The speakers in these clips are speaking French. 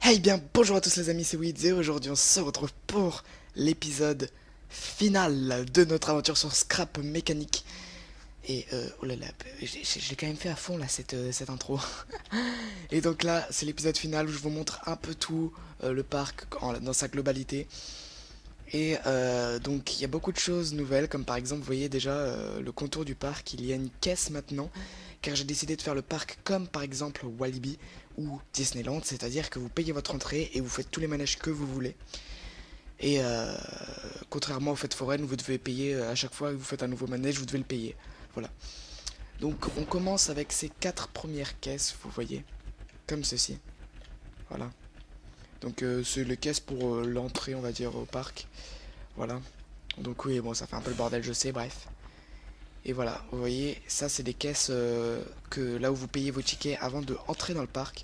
Hey bien, bonjour à tous les amis, c'est Wiz et aujourd'hui on se retrouve pour l'épisode final de notre aventure sur Scrap Mécanique. Et oh là là, je l'ai quand même fait à fond là cette intro. Et donc là, c'est l'épisode final où je vous montre un peu tout le parc dans sa globalité. Et donc il y a beaucoup de choses nouvelles, comme par exemple, vous voyez déjà le contour du parc, il y a une caisse maintenant, car j'ai décidé de faire le parc comme par exemple Walibi ou Disneyland, c'est-à-dire que vous payez votre entrée et vous faites tous les manèges que vous voulez. Et contrairement aux fêtes foraines, vous devez payer à chaque fois que vous faites un nouveau manège, vous devez le payer. Voilà. Donc on commence avec ces 4 premières caisses, vous voyez, comme ceci. Voilà. Donc c'est les caisses pour l'entrée, on va dire, au parc. Voilà. Donc oui, bon, ça fait un peu le bordel, je sais, bref. Et voilà, vous voyez, ça c'est des caisses que là où vous payez vos tickets avant de entrer dans le parc.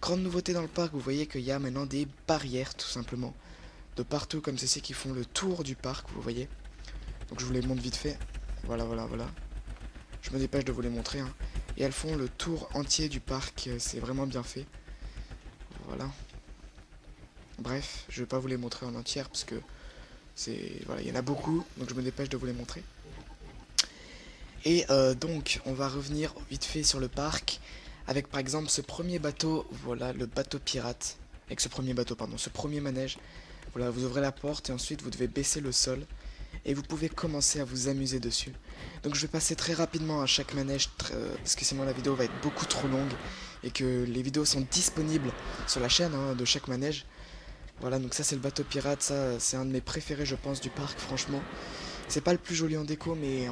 Grande nouveauté dans le parc, vous voyez qu'il y a maintenant des barrières, tout simplement. De partout, comme ceci, qui font le tour du parc, vous voyez. Donc je vous les montre vite fait. Voilà, voilà, voilà. Je me dépêche de vous les montrer, hein. Et elles font le tour entier du parc, c'est vraiment bien fait. Voilà. Bref, je vais pas vous les montrer en entière, parce que voilà, il y en a beaucoup, donc je me dépêche de vous les montrer. Et donc, on va revenir vite fait sur le parc avec par exemple ce premier bateau, voilà, le bateau pirate. Avec ce premier bateau, pardon, ce premier manège. Voilà, vous ouvrez la porte et ensuite vous devez baisser le sol et vous pouvez commencer à vous amuser dessus. Donc je vais passer très rapidement à chaque manège parce que sinon la vidéo va être beaucoup trop longue et que les vidéos sont disponibles sur la chaîne hein, de chaque manège. Voilà, donc ça c'est le bateau pirate, ça c'est un de mes préférés je pense du parc, franchement. C'est pas le plus joli en déco, mais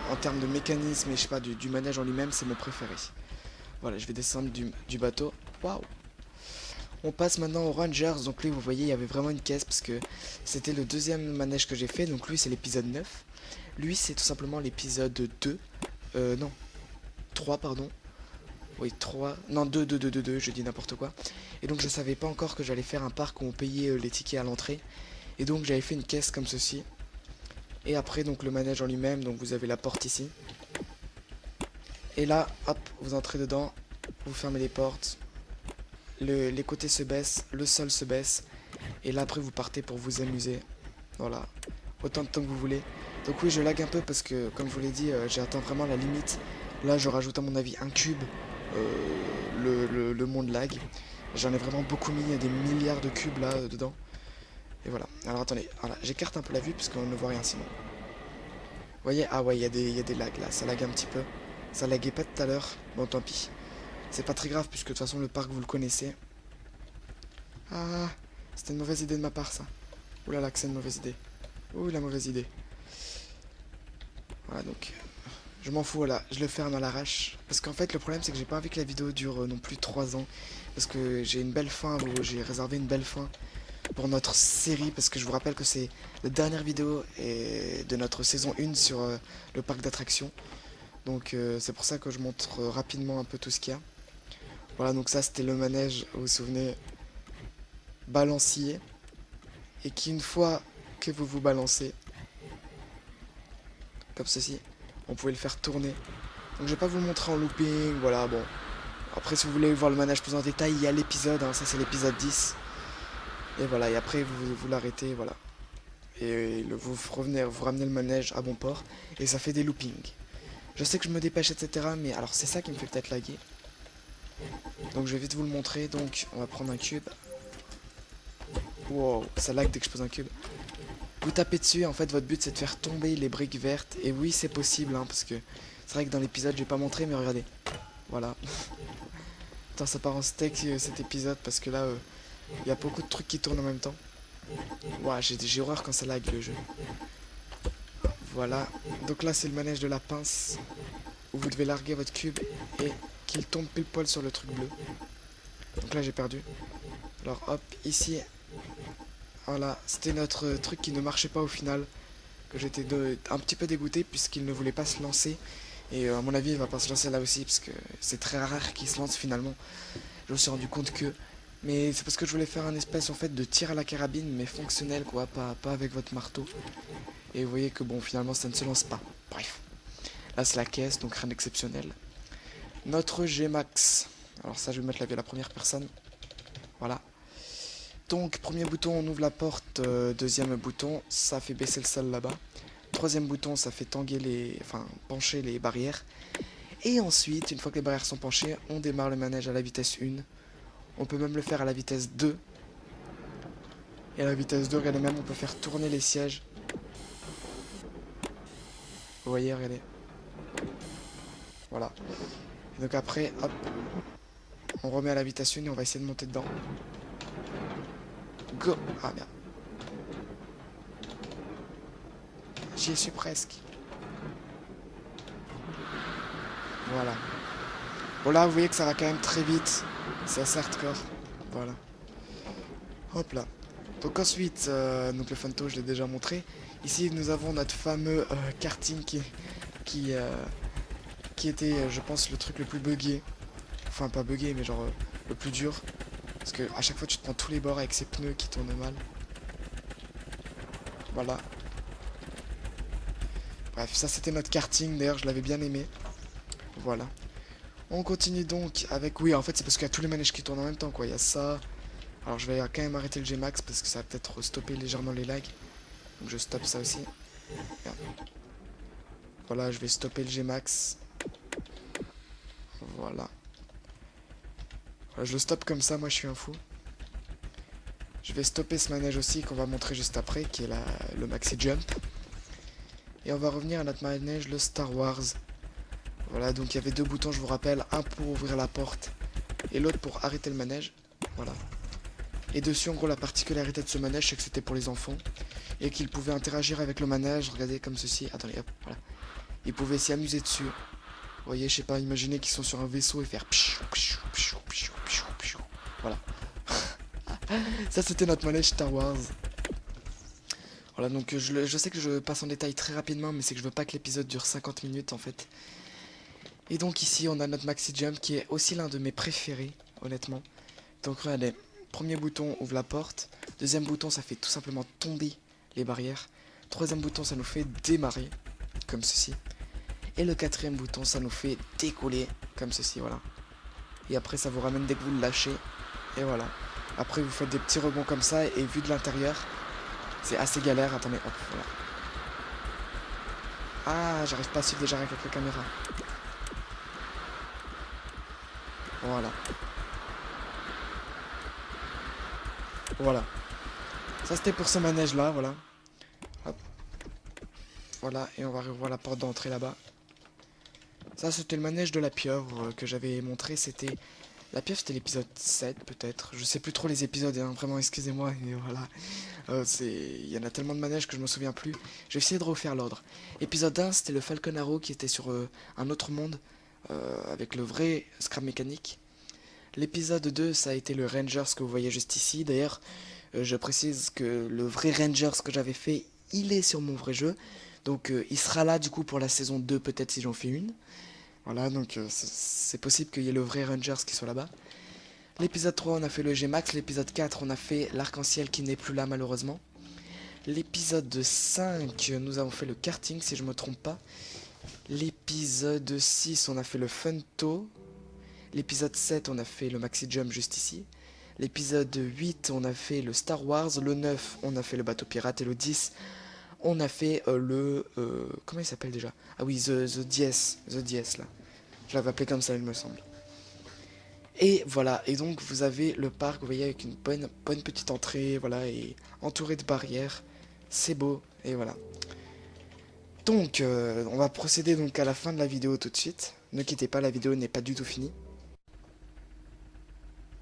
en termes de mécanisme et je sais pas, du manège en lui-même, c'est mon préféré. Voilà, je vais descendre du bateau. Waouh! On passe maintenant aux Rangers. Donc lui, vous voyez, il y avait vraiment une caisse parce que c'était le deuxième manège que j'ai fait. Donc lui, c'est l'épisode 9. Lui, c'est tout simplement l'épisode 2. Non, 3, pardon. Oui, 3. Non, 2, je dis n'importe quoi. Et donc je savais pas encore que j'allais faire un parc où on payait les tickets à l'entrée. Et donc j'avais fait une caisse comme ceci. Et après, donc le manège en lui-même, donc vous avez la porte ici. Et là, hop, vous entrez dedans, vous fermez les portes, les côtés se baissent, le sol se baisse, et là après vous partez pour vous amuser. Voilà, autant de temps que vous voulez. Donc oui, je lag un peu parce que, comme je vous l'ai dit, j'ai atteint vraiment la limite. Là, je rajoute à mon avis un cube, le monde lag. J'en ai vraiment beaucoup mis, il y a des milliards de cubes là dedans. Et voilà, alors attendez, voilà, j'écarte un peu la vue parce qu'on ne voit rien sinon. Vous voyez, ah ouais, il y a des lags là, ça lag un petit peu. Ça laguait pas tout à l'heure, bon tant pis. C'est pas très grave puisque de toute façon le parc vous le connaissez. Ah, c'était une mauvaise idée de ma part ça. Ouh là là que c'est une mauvaise idée. Ouh la mauvaise idée. Voilà donc, je m'en fous voilà, je le ferme à l'arrache. Parce qu'en fait le problème c'est que j'ai pas envie que la vidéo dure non plus 3 ans. Parce que j'ai une belle fin, j'ai réservé une belle fin pour notre série. Parce que je vous rappelle que c'est la dernière vidéo de notre saison 1 sur le parc d'attractions. Donc c'est pour ça que je montre rapidement un peu tout ce qu'il y a. Voilà, donc ça c'était le manège, vous vous souvenez, balancier. Et qu'une fois que vous vous balancez, comme ceci, on pouvait le faire tourner. Donc je vais pas vous le montrer en looping, voilà, bon. Après si vous voulez voir le manège plus en détail, il y a l'épisode, hein, ça c'est l'épisode 10. Et voilà, et après vous l'arrêtez, voilà. Et vous ramenez le manège à bon port, et ça fait des loopings. Je sais que je me dépêche, etc. Mais alors c'est ça qui me fait peut-être laguer. Donc je vais vite vous le montrer. Donc on va prendre un cube. Wow, ça lag dès que je pose un cube. Vous tapez dessus, en fait votre but c'est de faire tomber les briques vertes. Et oui c'est possible hein, parce que c'est vrai que dans l'épisode j'ai pas montré mais regardez. Voilà. Attends ça part en steak cet épisode parce que là il y a beaucoup de trucs qui tournent en même temps. Ouah j'ai horreur quand ça lag le jeu. Voilà. Donc là c'est le manège de la pince. Où vous devez larguer votre cube et qu'il tombe pile poil sur le truc bleu. Donc là j'ai perdu. Alors hop, ici. Voilà, c'était notre truc qui ne marchait pas au final. Que j'étais un petit peu dégoûté puisqu'il ne voulait pas se lancer. Et à mon avis il va pas se lancer là aussi parce que c'est très rare qu'il se lance finalement. Je me suis rendu compte que. Mais c'est parce que je voulais faire un espèce en fait de tir à la carabine mais fonctionnel quoi, pas avec votre marteau. Et vous voyez que bon finalement ça ne se lance pas. Bref. Là c'est la caisse donc rien d'exceptionnel. Notre G-Max. Alors ça je vais mettre la première personne. Voilà. Donc, premier bouton, on ouvre la porte. Deuxième bouton, ça fait baisser le sol là-bas. Troisième bouton, ça fait pencher les barrières. Et ensuite, une fois que les barrières sont penchées, on démarre le manège à la vitesse 1. On peut même le faire à la vitesse 2. Et à la vitesse 2, regardez même, on peut faire tourner les sièges. Vous voyez, regardez. Voilà. Et donc après, hop, on remet à la vitesse 1 et on va essayer de monter dedans. Go! Ah merde. J'y suis presque. Voilà. Bon là, vous voyez que ça va quand même très vite. C'est assez hardcore. Voilà. Hop là. Donc ensuite, donc le Fanto, je l'ai déjà montré. Ici, nous avons notre fameux karting qui était, je pense, le truc le plus buggé. Enfin, pas buggé, mais genre le plus dur. Parce que à chaque fois, tu te prends tous les bords avec ces pneus qui tournent mal. Voilà. Bref, ça c'était notre karting. D'ailleurs, je l'avais bien aimé. Voilà. On continue donc avec... Oui, en fait, c'est parce qu'il y a tous les manèges qui tournent en même temps, quoi. Il y a ça. Alors, je vais quand même arrêter le G-Max parce que ça va peut-être stopper légèrement les lags. Donc, je stoppe ça aussi. Merde. Voilà, je vais stopper le G-Max. Voilà. Voilà. Je le stoppe comme ça, moi je suis un fou. Je vais stopper ce manège aussi qu'on va montrer juste après, qui est le Maxi Jump. Et on va revenir à notre manège, le Star Wars. Voilà, donc il y avait deux boutons, je vous rappelle. Un pour ouvrir la porte et l'autre pour arrêter le manège. Voilà. Et dessus, en gros, la particularité de ce manège, c'est que c'était pour les enfants. Et qu'ils pouvaient interagir avec le manège, regardez comme ceci. Attendez, hop, voilà. Ils pouvaient s'y amuser dessus. Vous voyez, je sais pas, imaginez qu'ils sont sur un vaisseau et faire... Voilà. Ça, c'était notre manège Star Wars. Voilà, donc je sais que je passe en détail très rapidement, mais c'est que je veux pas que l'épisode dure 50 minutes, en fait. Et donc ici, on a notre Maxi Jump, qui est aussi l'un de mes préférés, honnêtement. Donc regardez, premier bouton ouvre la porte. Deuxième bouton, ça fait tout simplement tomber les barrières. Troisième bouton, ça nous fait démarrer, comme ceci. Et le quatrième bouton, ça nous fait décoller, comme ceci, voilà. Et après, ça vous ramène dès que vous le lâchez. Et voilà. Après, vous faites des petits rebonds comme ça, et vu de l'intérieur, c'est assez galère. Attendez, hop, voilà. Ah, j'arrive pas à suivre déjà avec la caméra. Voilà. Voilà. Ça, c'était pour ce manège-là, voilà. Hop. Voilà, et on va revoir la porte d'entrée là-bas. Ça, c'était le manège de la pieuvre que j'avais montré. C'était... La pieuvre, c'était l'épisode 7, peut-être. Je sais plus trop les épisodes, hein. Vraiment, excusez-moi. Et voilà. Il y en a tellement de manèges que je me souviens plus. Je vais essayer de refaire l'ordre. Épisode 1, c'était le Falcon Arrow qui était sur un autre monde. Avec le vrai scrap mécanique. L'épisode 2, ça a été le Rangers que vous voyez juste ici. D'ailleurs, je précise que le vrai Rangers que j'avais fait, il est sur mon vrai jeu. Donc il sera là du coup pour la saison 2 peut-être si j'en fais une. Voilà, donc c'est possible qu'il y ait le vrai Rangers qui soit là-bas. L'épisode 3, on a fait le G-Max. L'épisode 4, on a fait l'arc-en-ciel qui n'est plus là malheureusement. L'épisode 5, nous avons fait le karting si je me trompe pas. L'épisode 6, on a fait le Funto. L'épisode 7, on a fait le Maxi Jump juste ici. L'épisode 8, on a fait le Star Wars. Le 9, on a fait le bateau pirate. Et le 10, on a fait comment il s'appelle déjà? Ah oui, The DS. The DS, là. Je l'avais appelé comme ça, il me semble. Et voilà, et donc vous avez le parc, vous voyez, avec une bonne petite entrée, voilà, et entouré de barrières. C'est beau, et voilà. Donc, on va procéder donc à la fin de la vidéo tout de suite. Ne quittez pas, la vidéo n'est pas du tout finie.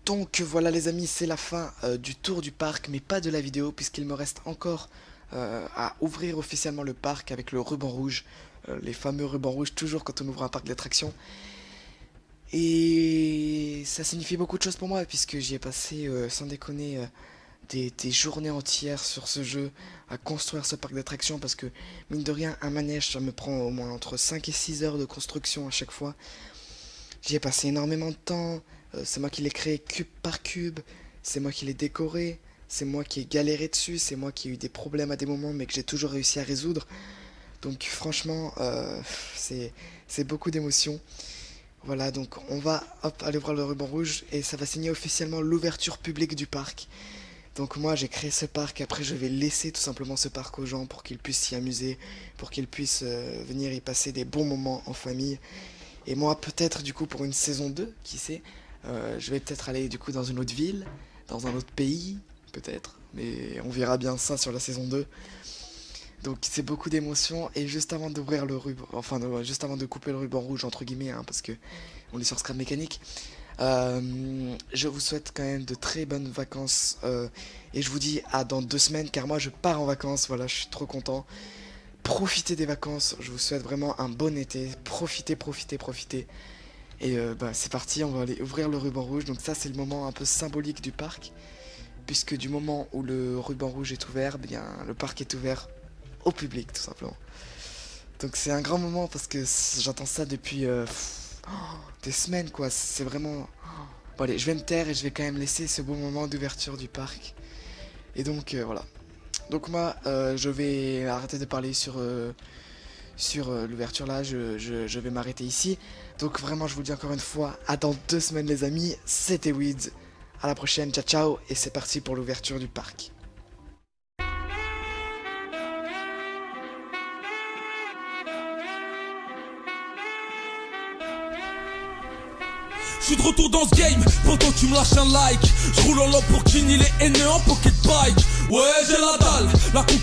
Donc voilà les amis, c'est la fin du tour du parc, mais pas de la vidéo, puisqu'il me reste encore à ouvrir officiellement le parc avec le ruban rouge. Les fameux rubans rouges, toujours quand on ouvre un parc d'attractions. Et ça signifie beaucoup de choses pour moi, puisque j'y ai passé, sans déconner, des journées entières sur ce jeu, à construire ce parc d'attractions, parce que, mine de rien, un manège, ça me prend au moins entre 5 et 6 heures de construction à chaque fois. J'y ai passé énormément de temps, c'est moi qui l'ai créé cube par cube, c'est moi qui l'ai décoré, c'est moi qui ai galéré dessus, c'est moi qui ai eu des problèmes à des moments, mais que j'ai toujours réussi à résoudre. Donc franchement, c'est beaucoup d'émotions. Voilà, donc on va aller voir le ruban rouge et ça va signer officiellement l'ouverture publique du parc. Donc moi j'ai créé ce parc, après je vais laisser tout simplement ce parc aux gens pour qu'ils puissent s'y amuser, pour qu'ils puissent venir y passer des bons moments en famille. Et moi peut-être du coup pour une saison 2, qui sait, je vais peut-être aller du coup dans une autre ville, dans un autre pays, peut-être. Mais on verra bien ça sur la saison 2. Donc c'est beaucoup d'émotions et juste avant d'ouvrir le ruban, enfin juste avant de couper le ruban rouge entre guillemets, hein, parce que on est sur Scrap Mécanique, je vous souhaite quand même de très bonnes vacances et je vous dis à dans 2 semaines car moi je pars en vacances, voilà je suis trop content. Profitez des vacances, je vous souhaite vraiment un bon été, profitez, profitez, profitez. Et bah c'est parti, on va aller ouvrir le ruban rouge, donc ça c'est le moment un peu symbolique du parc, puisque du moment où le ruban rouge est ouvert, bien le parc est ouvert au public tout simplement. Donc c'est un grand moment parce que j'entends ça depuis des semaines quoi, c'est vraiment... Bon allez, je vais me taire et je vais quand même laisser ce beau moment d'ouverture du parc. Et donc voilà. Donc moi je vais arrêter de parler sur l'ouverture là, je vais m'arrêter ici. Donc vraiment je vous dis encore une fois, à dans 2 semaines les amis, c'était Weeds. À la prochaine, ciao ciao, et c'est parti pour l'ouverture du parc. Je suis de retour dans ce game, pourtant tu me lâches un like. Je roule en Lamborghini, les haineux en pocket bike. Ouais j'ai la dalle, la concu